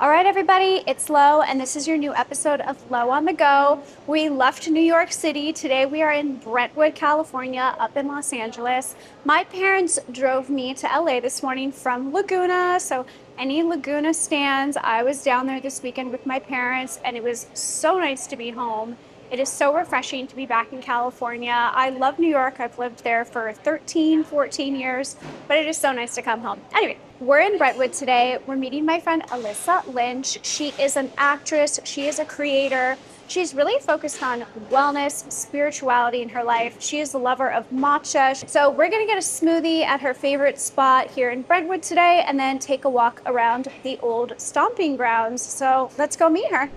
All right, everybody, it's Lo, and this is your new episode of Lo on the Go. We left New York City. Today we are in Brentwood, California, up in Los Angeles. My parents drove me to LA this morning from Laguna. So any Laguna stands, I was down there this weekend with my parents, and it was so nice to be home. It is so refreshing to be back in California. I love New York. I've lived there for 13, 14 years, but it is so nice to come home. Anyway, we're in Brentwood today. We're meeting my friend Alyssa Lynch. She is an actress. She is a creator. She's really focused on wellness, spirituality in her life. She is a lover of matcha. So we're gonna get a smoothie at her favorite spot here in Brentwood today and then take a walk around the old stomping grounds. So let's go meet her.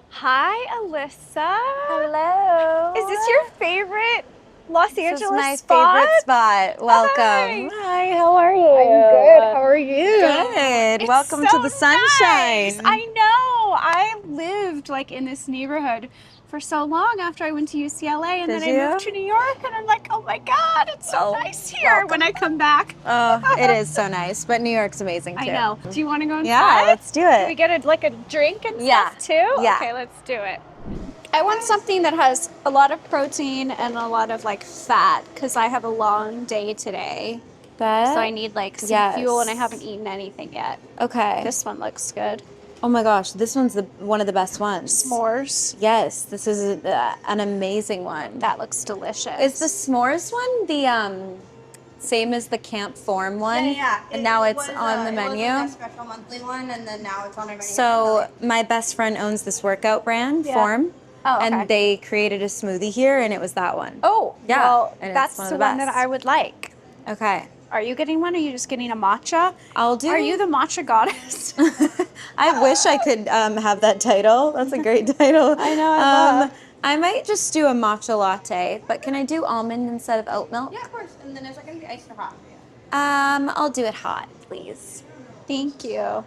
Hi, Alyssa. Hello. Is this your favorite Los Angeles This is my spot? favorite spot. Welcome. Hi, how are you? I'm good. How are you? Good. It's Welcome so to the sunshine. nice. I know. I lived like in this neighborhood for so long after I went to UCLA, and Did then you? I moved to New York, and I'm like, oh my God, it's so nice here when I come back. Oh, it is so nice, but New York's amazing too. I know. Do you want to go inside? Yeah, let's do Can we it. get a drink and Yeah. stuff too? Yeah. Okay, let's do it. I want something that has a lot of protein and a lot of like fat because I have a long day today. So I need like some fuel, and I haven't eaten anything yet. Okay. This one looks good. Oh my gosh, this one's one of the best ones. S'mores. Yes, this is an amazing one. That looks delicious. Is the s'mores one the same as the Camp Form one? Yeah. And now it's on the menu? It was a special monthly one, and then now it's on our menu. So my best friend owns this workout brand, Form. Oh, okay. And they created a smoothie here, and it was that one. Oh, Yeah, well, and it's that's one of the the one that best. I would like. Okay. Are you getting one, or are you just getting a matcha? I'll do. Are you the matcha goddess? I wish I could have that title. That's a great title. I know, I love. I might just do a matcha latte, but can I do almond instead of oat milk? Yeah, of course. And then is it going to be iced or hot for you? I'll do it hot, please. Thank you.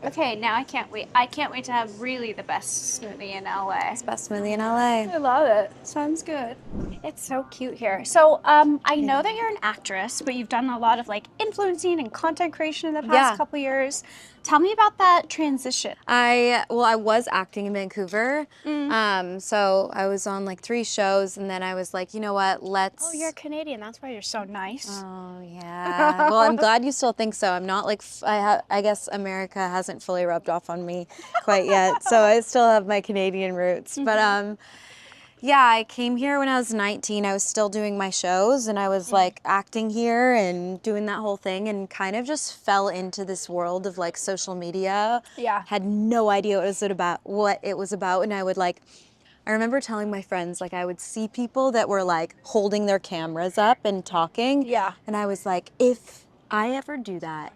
Okay, now I can't wait. I can't wait to have really the best smoothie in LA. Best smoothie in LA. I love it. Sounds good. It's so cute here. So, I know that you're an actress, but you've done a lot of like influencing and content creation in the past Yeah. couple years. Tell me about that transition. I was acting in Vancouver. So I was on like 3 shows, and then I was like, you know what, let's. Oh, you're Canadian. That's why you're so nice. Oh yeah. Well, I'm glad you still think so. I'm not like I guess America hasn't fully rubbed off on me quite yet, so I still have my Canadian roots. But yeah, I came here when I was 19. I was still doing my shows, and I was like acting here and doing that whole thing, and kind of just fell into this world of like social media. Yeah. Had no idea what it was about, and I remember telling my friends, like, I would see people that were like holding their cameras up and talking. Yeah. And I was like, if I ever do that,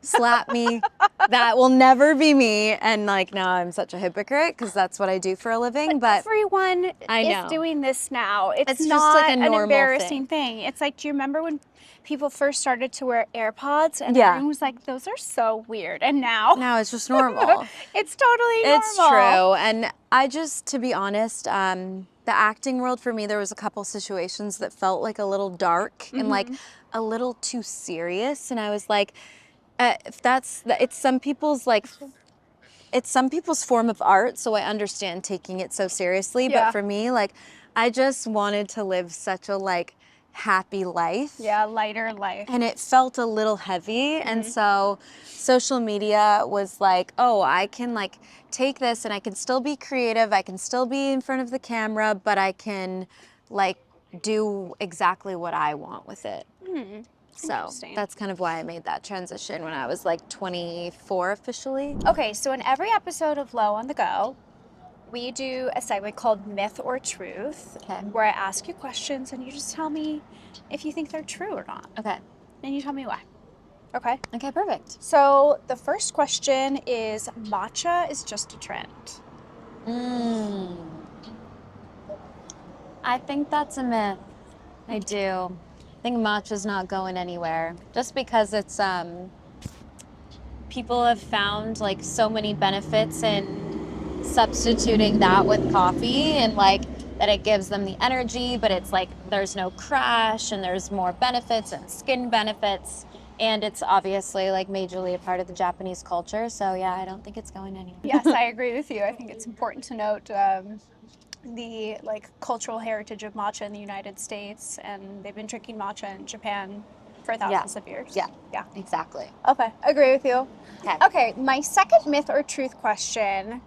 slap me. That will never be me. And like now I'm such a hypocrite because that's what I do for a living. But everyone I know. is doing this now. It's just not like a an normal embarrassing thing. It's like, do you remember when people first started to wear AirPods and Yeah. everyone was like, those are so weird. And now now it's just normal. it's totally normal. It's true. And I just, to be honest, the acting world for me, there was a couple situations that felt like a little dark and like a little too serious. And I was like, it's some people's form of art. So I understand taking it so seriously. Yeah. But for me, like, I just wanted to live such a like happy life. Yeah, lighter life. And it felt a little heavy. And so social media was like, oh, I can like take this and I can still be creative. I can still be in front of the camera, but I can like do exactly what I want with it. So Interesting. that's kind of why I made that transition when I was like 24 officially. Okay, so in every episode of Lo on the Go, we do a segment called Myth or Truth, Okay. where I ask you questions and you just tell me if you think they're true or not. Okay. And you tell me why. Okay? Okay, perfect. So the first question is, matcha is just a trend. I think that's a myth. I do. I think matcha's not going anywhere just because it's people have found like so many benefits in substituting that with coffee, and like that it gives them the energy, but it's like there's no crash and there's more benefits and skin benefits. And it's obviously like majorly a part of the Japanese culture. So yeah, I don't think it's going anywhere. Yes, I agree with you. I think it's important to note the like cultural heritage of matcha in the United States, and they've been drinking matcha in Japan for thousands of years. Yeah. Yeah. Exactly. Okay, agree with you. Okay. Okay, my second myth or truth question,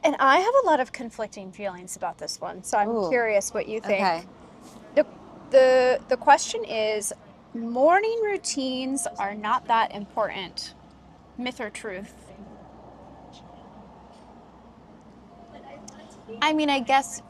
and I have a lot of conflicting feelings about this one, so I'm Ooh. curious what you think. Okay. The question is, morning routines are not that important. Myth or truth? I mean, I guess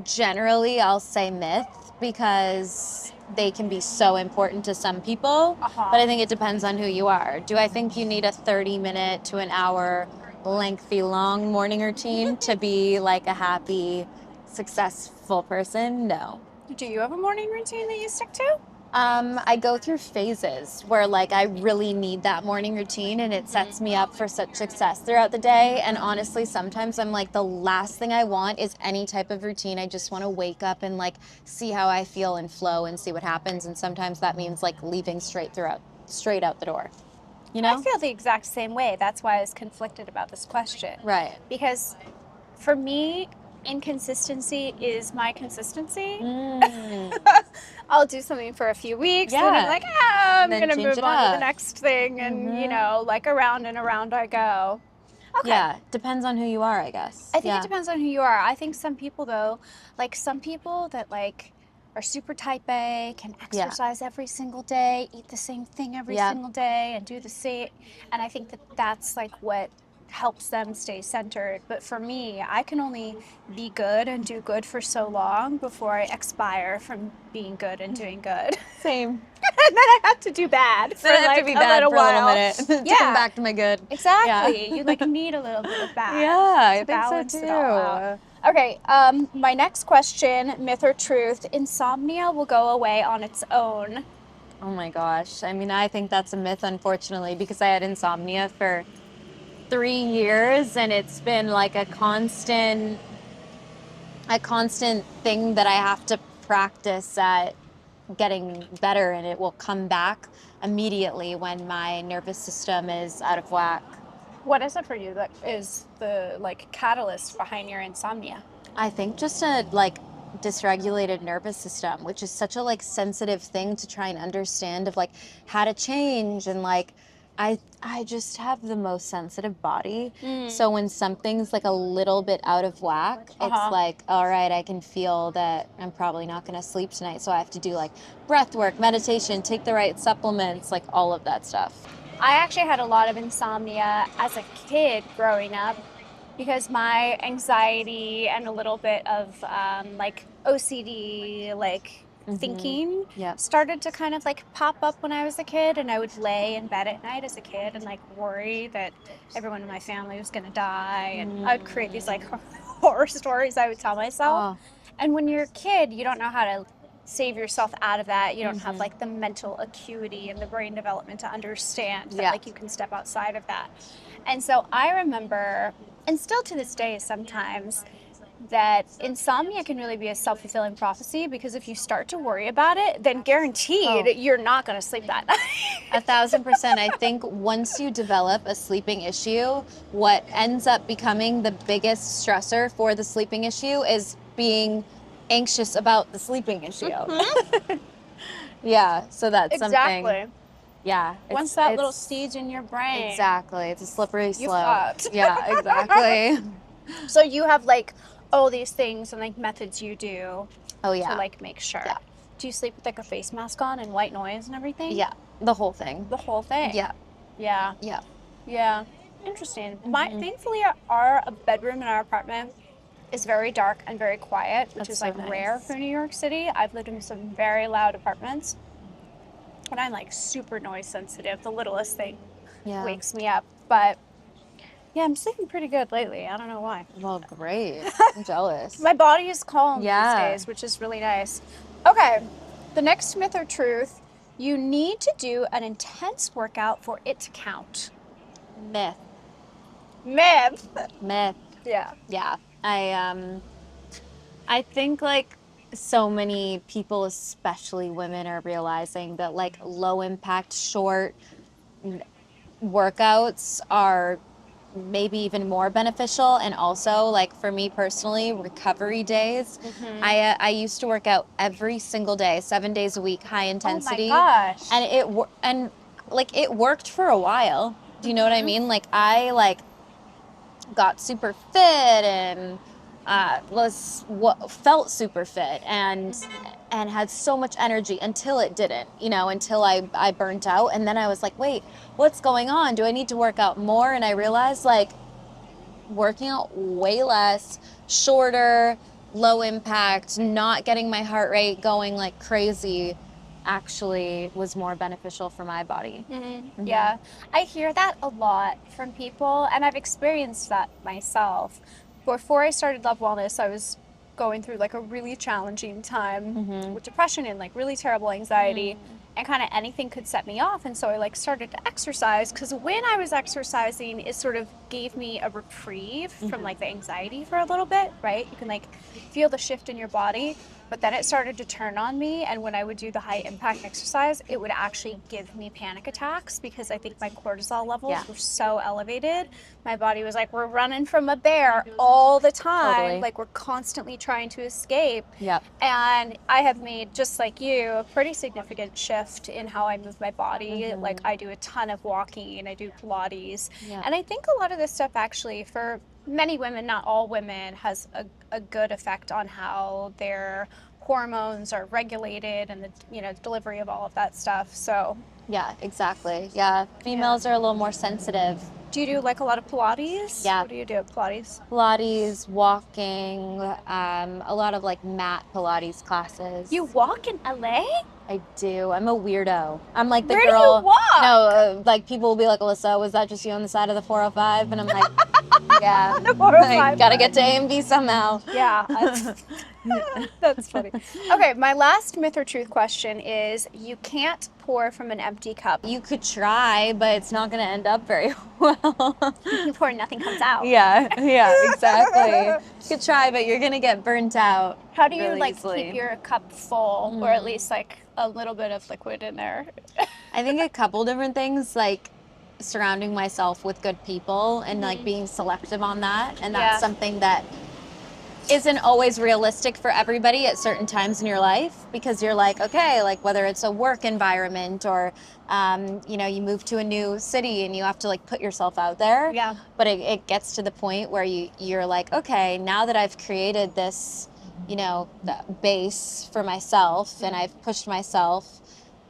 generally I'll say myth because they can be so important to some people, Uh-huh. but I think it depends on who you are. Do I think you need a 30-minute to an hour lengthy long morning routine to be like a happy, successful person? No. Do you have a morning routine that you stick to? I go through phases where like I really need that morning routine and it sets me up for such success throughout the day. And honestly, sometimes I'm like, the last thing I want is any type of routine. I just want to wake up and like see how I feel and flow and see what happens. And sometimes that means like leaving straight out the door. You know? I feel the exact same way. That's why I was conflicted about this question. Right. Because for me, inconsistency is my consistency. Mm. I'll do something for a few weeks, and Yeah. I'm like, I'm Then gonna change move it on to the up. next thing, and you know, like around and around I go. Okay. Yeah. Depends on who you are, I guess. I think it depends on who you are. I think some people though, like some people that like are super type A, can exercise every single day, eat the same thing every Yeah. single day, and do the same. And I think that that's like what helps them stay centered. But for me, I can only be good and do good for so long before I expire from being good and doing good. Same. And then I have to do bad for Then I have like to be a bad little for a little while. minute to Yeah. come back to my good. Exactly. Yeah. You like need a little bit of bad Yeah, I to think so balance too. it all out. Okay, my next question, myth or truth, insomnia will go away on its own. Oh my gosh. I mean, I think that's a myth, unfortunately, because I had insomnia for 3 years and it's been like a constant thing that I have to practice at getting better, and it will come back immediately when my nervous system is out of whack. What is it for you that is the like catalyst behind your insomnia? I think just a like dysregulated nervous system, which is such a like sensitive thing to try and understand of like how to change, and like I just have the most sensitive body. So when something's like a little bit out of whack, it's like, all right, I can feel that I'm probably not going to sleep tonight. So I have to do like breath work, meditation, take the right supplements, like all of that stuff. I actually had a lot of insomnia as a kid growing up because my anxiety and a little bit of like OCD, like thinking, Yep. started to kind of like pop up when I was a kid. And I would lay in bed at night as a kid and like worry that everyone in my family was going to die. And I would create these like horror stories I would tell myself. And when you're a kid, you don't know how to save yourself out of that. You don't have like the mental acuity and the brain development to understand that like you can step outside of that. And so I remember, and still to this day sometimes, that insomnia can really be a self-fulfilling prophecy, because if you start to worry about it, then guaranteed you're not going to sleep that night. 1,000%. I think once you develop a sleeping issue, what ends up becoming the biggest stressor for the sleeping issue is being anxious about the sleeping issue. Yeah, so that's something. Yeah. Once that little seed's in your brain. Exactly. It's a slippery slope. fucked. Yeah, exactly. So you have like all these things and like methods you do Oh yeah. to like make sure. Yeah. Do you sleep with like a face mask on and white noise and everything? Yeah, the whole thing. The whole thing? Yeah. Yeah. Yeah. Yeah. Interesting. Thankfully, our bedroom in our apartment is very dark and very quiet, which That's is so like rare nice. for New York City. I've lived in some very loud apartments, and I'm like super noise sensitive. The littlest thing wakes me up. But yeah, I'm sleeping pretty good lately. I don't know why. Well, great. I'm jealous. My body is calm Yeah. these days, which is really nice. Okay, the next myth or truth: you need to do an intense workout for it to count. Myth. Myth. Myth. Yeah. Yeah. I think like so many people, especially women, are realizing that like low impact, short workouts are maybe even more beneficial. And also, like for me personally, recovery days. I used to work out every single day, 7 days a week, high Oh my intensity, gosh. and like it worked for a while. Do you know what I mean? Like I got super fit and felt super fit and had so much energy until it didn't, until I burnt out. And then I was like, wait, what's going on? Do I need to work out more? And I realized like working out way less, shorter, low impact, not getting my heart rate going like crazy actually was more beneficial for my body. Yeah, I hear that a lot from people, and I've experienced that myself. Before I started Love Wellness, I was going through like a really challenging time with depression and like really terrible anxiety, and kind of anything could set me off. And so I like started to exercise because when I was exercising, it sort of gave me a reprieve from like the anxiety for a little bit, right? You can like feel the shift in your body. But then it started to turn on me, and when I would do the high impact exercise, it would actually give me panic attacks because I think my cortisol levels were so elevated. My body was like, we're running from a bear all the time. Totally. Like we're constantly trying to escape. Yep. And I have made, just like you, a pretty significant shift in how I move my body. Like I do a ton of walking and I do Pilates. Yeah. And I think a lot of this stuff actually for many women, not all women, has a good effect on how their hormones are regulated and the delivery of all of that stuff. So Yeah, exactly. Yeah. Females are a little more sensitive. do you do like a lot of Pilates? Yeah. What do you do? Pilates? Pilates, walking, a lot of like mat Pilates classes. You walk in LA? I do. I'm a weirdo. I'm like the Where do you girl. walk? No, like people will be like, Alyssa, was that just you on the side of the 405? And I'm like, yeah, The 405. like, gotta get to A and B somehow. Yeah, that's funny. Okay, my last myth or truth question is you can't pour from an empty cup. You could try, but it's not gonna end up very well. You pour, nothing comes out. Yeah, exactly. You could try, but you're gonna get burnt out. How do you really like easily. keep your cup full, or at least like a little bit of liquid in there? I think a couple different things, like surrounding myself with good people and like being selective on that. And that's something that isn't always realistic for everybody at certain times in your life, because you're like, okay, like whether it's a work environment or, you move to a new city and you have to like put yourself out there. Yeah. But it gets to the point where you're like, okay, now that I've created this, the base for myself and I've pushed myself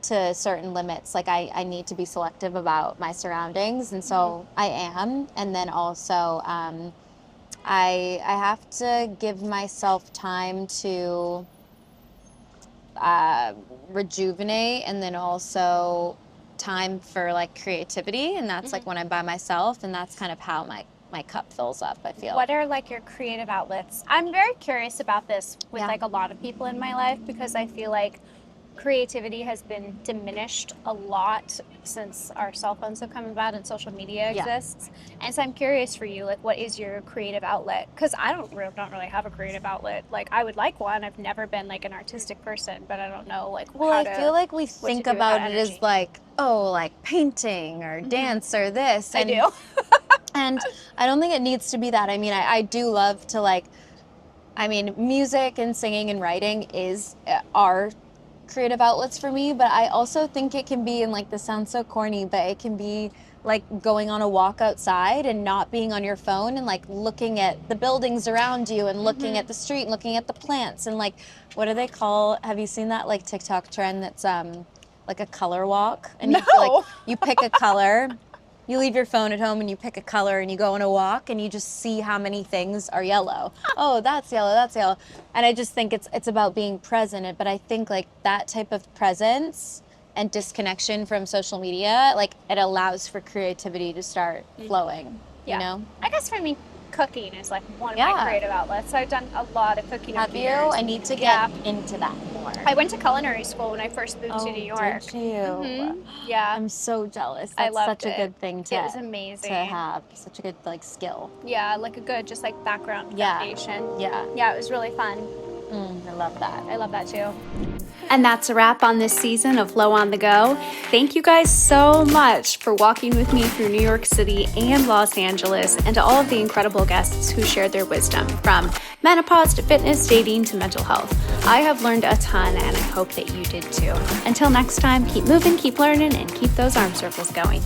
to certain limits, like I need to be selective about my surroundings. And so I am. And then also, I have to give myself time to rejuvenate, and then also time for like creativity, and that's like when I'm by myself, and that's kind of how my cup fills up, I feel. What are like your creative outlets? I'm very curious about this with like a lot of people in my life, because I feel like creativity has been diminished a lot since our cell phones have come about and social media exists. And so I'm curious for you, like, what is your creative outlet? Because I don't really have a creative outlet. Like, I would like one. I've never been like an artistic person, but I don't know like Well, I feel like we think do with about that it as energy. like, oh, like painting or dance or this. I And, do. and I don't think it needs to be that. I mean, I do love to like, music and singing and writing are creative outlets for me, but I also think it can be, and like this sounds so corny, but it can be like going on a walk outside and not being on your phone and like looking at the buildings around you and looking at the street and looking at the plants and like, what do they call, have you seen that like TikTok trend that's like a color walk? And you pick a color. You leave your phone at home and you pick a color and you go on a walk and you just see how many things are yellow. Oh, that's yellow, that's yellow. And I just think it's about being present. But I think like that type of presence and disconnection from social media, like it allows for creativity to start flowing, you know? I guess for me, cooking is like one of my creative outlets. I've done a lot of cooking. Have you? I need to get into that more. I went to culinary school when I first moved to New York. Did you? Yeah. I'm so jealous. I That's loved such a it. good thing It was amazing. to have. Such a good like skill. Yeah, like a good just like background foundation. Yeah. Yeah, it was really fun. I love that. I love that too. And that's a wrap on this season of Low on the Go. Thank you guys so much for walking with me through New York City and Los Angeles, and to all of the incredible guests who shared their wisdom, from menopause to fitness, dating to mental health. I have learned a ton, and I hope that you did too. Until next time, keep moving, keep learning, and keep those arm circles going.